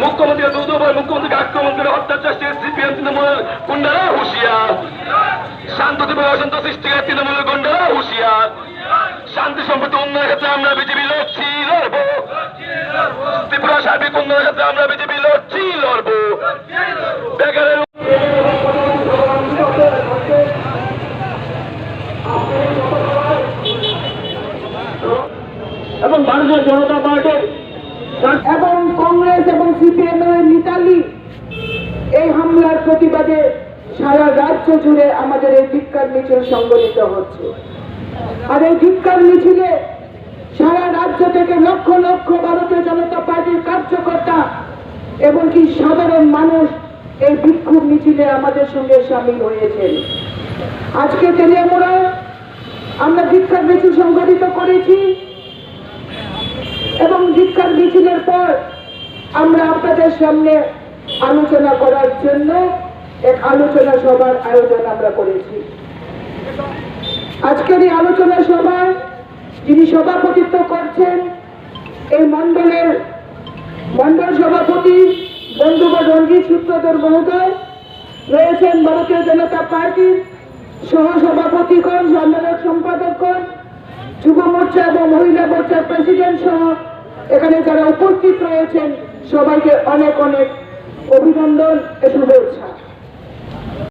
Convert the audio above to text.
মুখ্যমন্ত্রী মুখ্যমন্ত্রীকে আক্রমণ করে হত্যার চেষ্টা সিপিএম তৃণমূলের গুন্ডারা হুঁশিয়ার। শান্তি অশান্ত সৃষ্টিকারী তৃণমূলের গুন্ডারা হুঁশিয়ার। শান্তি সম্প্রতি উন্নয়নের ক্ষেত্রে আমরা বিজেপি লড়ছি লড়বো। ত্রিপুরা সার্বিক উন্নয়নের ক্ষেত্রে আমরা বিজেপি লড়ছি লড়বো। বেকারের এবং ভারতীয় জনতা পার্টি এবং কংগ্রেস এবং সিপিএম এর মিতালি এই হামলার প্রতিবাদে সারা রাজ্য জুড়ে আমাদের এই ধিক্কার মিছিল সংগঠিত হচ্ছে। আর এই ধিক্কার মিছিলে সারা রাজ্য থেকে লক্ষ লক্ষ ভারতীয় জনতা পার্টির কার্যকর্তা এবং কি সাধারণ মানুষ এই বিক্ষোভ মিছিলে আমাদের সঙ্গে সামিল হয়েছেন। আজকে তেলিয়ামুড়ায় আমরা ধিক্কার মিছিল সংগঠিত করেছি এবং ধিক্কার মিছিলের পর আমরা আপনাদের সামনে আলোচনা করার জন্য এক আলোচনা সভার আয়োজন আমরা করেছি। আজকের এই আলোচনা সভায় যিনি সভাপতিত্ব করছেন এই মন্ডল সভাপতি বন্ধুবর রঞ্জিত সূত্রধর মহোদয় রয়েছেন, ভারতীয় জনতা পার্টির সহসভাপতিগণ, সম্মেলক সম্পাদকগণ, যুব মোর্চা এবং মহিলা মোর্চার প্রেসিডেন্ট সহ এখানে যারা উপস্থিত রয়েছেন সবাইকে অনেক অনেক অভিনন্দন ও শুভেচ্ছা।